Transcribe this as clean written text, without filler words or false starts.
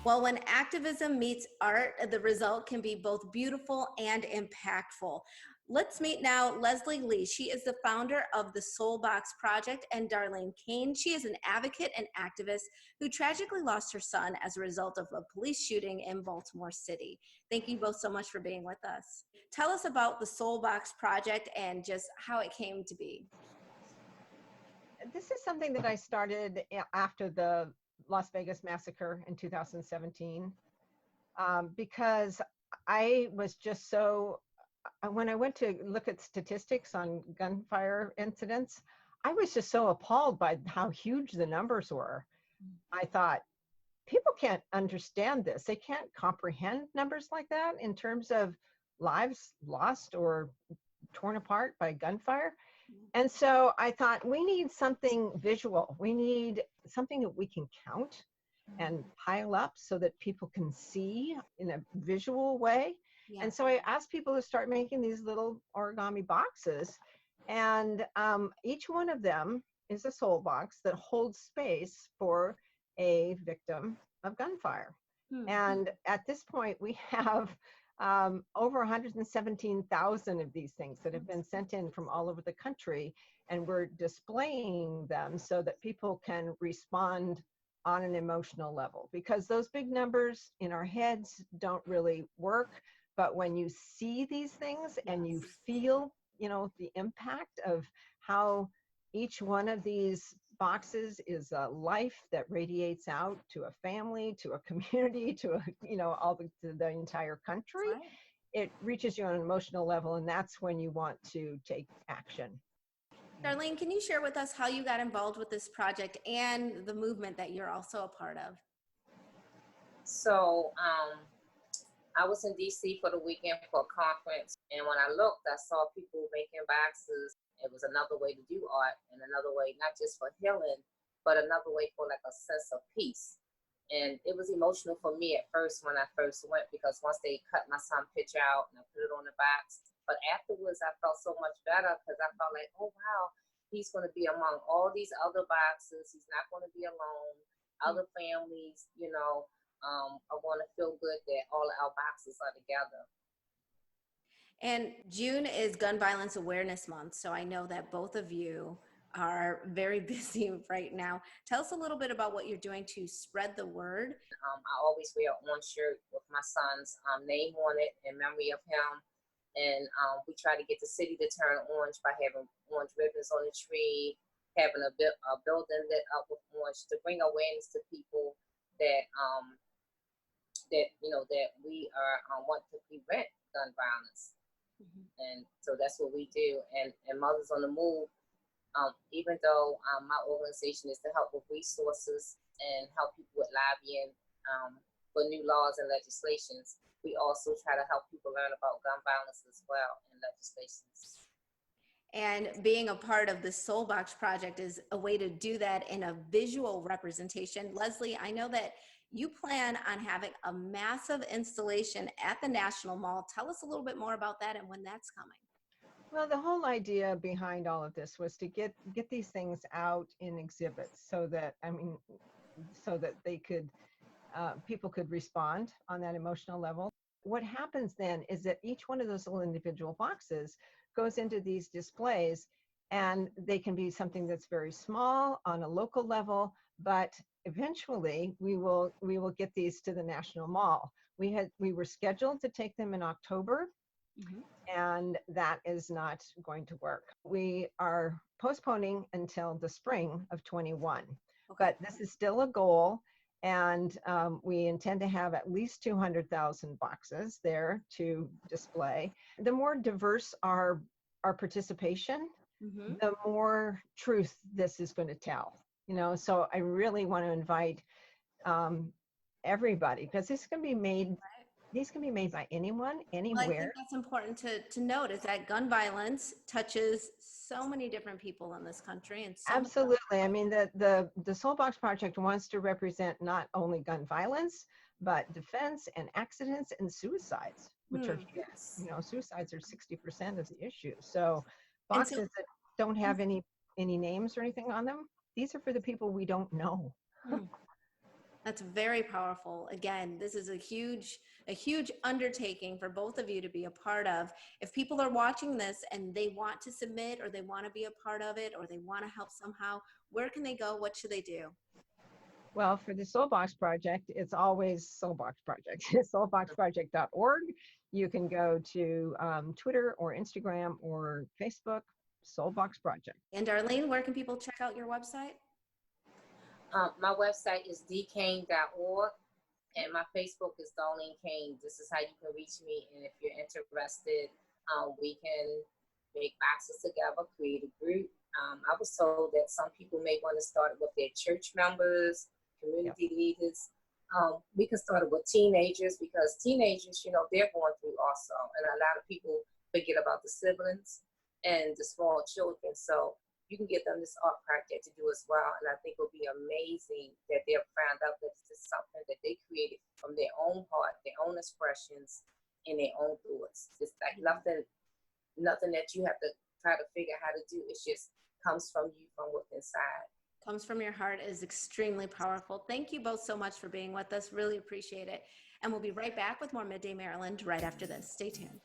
Well, when activism meets art, the result can be both beautiful and impactful. Let's meet now Leslie Lee. She is the founder of the Soul Box Project, and Darlene Kane. She is an advocate and activist who tragically lost her son as a result of a police shooting in Baltimore City. Thank you both so much for being with us. Tell us about the Soul Box Project and just how it came to be. This is something that I started after the Las Vegas massacre in 2017, because I was just so, when I went to look at statistics on gunfire incidents, I was just so appalled by how huge the numbers were. I thought, people can't understand this. They can't comprehend numbers like that in terms of lives lost or torn apart by gunfire. And so I thought, we need something visual. We need something that we can count and pile up so that people can see in a visual way. Yeah. And so I asked people to start making these little origami boxes. And each one of them is a soul box that holds space for a victim of gunfire. And at this point, we have over 117,000 of these things that have been sent in from all over the country, and we're displaying them so that people can respond on an emotional level, because those big numbers in our heads don't really work. But when you see these things and you feel, the impact of how each one of these boxes is a life that radiates out to a family, to a community, to the entire country. Right. It reaches you on an emotional level, and that's when you want to take action. Darlene, can you share with us how you got involved with this project and the movement that you're also a part of? So I was in DC for the weekend for a conference, and when I looked, I saw people making boxes. It was another way to do art, and another way not just for healing, but another way for like a sense of peace. And it was emotional for me at first when I first went, because once they cut my son's picture out and I put it on the box, but afterwards I felt so much better, because I felt like, oh wow, he's going to be among all these other boxes. He's not going to be alone. Other families, are going to feel good that all our boxes are together. And June is Gun Violence Awareness Month, so I know that both of you are very busy right now. Tell us a little bit about what you're doing to spread the word. I always wear an orange shirt with my son's name on it in memory of him. And we try to get the city to turn orange by having orange ribbons on the tree, having a building lit up with orange, to bring awareness to people that that we are want to prevent gun violence. And so that's what we do. And Mothers on the Move, even though my organization is to help with resources and help people with lobbying for new laws and legislations, we also try to help people learn about gun violence as well and legislations. And being a part of the Soul Box Project is a way to do that in a visual representation. Leslie, I know that you plan on having a massive installation at the National Mall. Tell us a little bit more about that and when that's coming. Well, the whole idea behind all of this was to get these things out in exhibits, so that they could people could respond on that emotional level. What happens then is that each one of those little individual boxes goes into these displays, and they can be something that's very small on a local level, but eventually we will get these to the National Mall. We were scheduled to take them in October, and that is not going to work. We are postponing until the spring of 21. But this is still a goal, and we intend to have at least 200,000 boxes there to display. The more diverse our participation, the more truth this is going to tell. So I really want to invite everybody, because this can be made. These can be made by anyone, anywhere. Well, I think that's important to note, is that gun violence touches so many different people in this country. And so absolutely. I mean, the Soul Box Project wants to represent not only gun violence, but defense and accidents and suicides, which are, suicides are 60% of the issue. So boxes that don't have any names or anything on them, these are for the people we don't know. That's very powerful. Again, this is a huge undertaking for both of you to be a part of. If people are watching this and they want to submit or they want to be a part of it or they want to help somehow, where can they go? What should they do? Well, for the Soulbox Project, it's always Soulbox Project, soulboxproject.org. You can go to Twitter or Instagram or Facebook, Soulbox Project. And Darlene, where can people check out your website? My website is dkane.org, and my Facebook is Darlene Kane. This is how you can reach me. And if you're interested, we can make boxes together, create a group. I was told that some people may want to start it with their church members, community leaders. We can start it with teenagers, because teenagers, you know, they're going through also. And a lot of people forget about the siblings and the small children. So you can get them this art project to do as well. And I think it will be amazing that they'll find out that this is something that they created from their own heart, their own expressions, and their own thoughts. It's like nothing that you have to try to figure out how to do. It just comes from you, from within inside. Comes from your heart is extremely powerful. Thank you both so much for being with us. Really appreciate it. And we'll be right back with more Midday Maryland right after this. Stay tuned.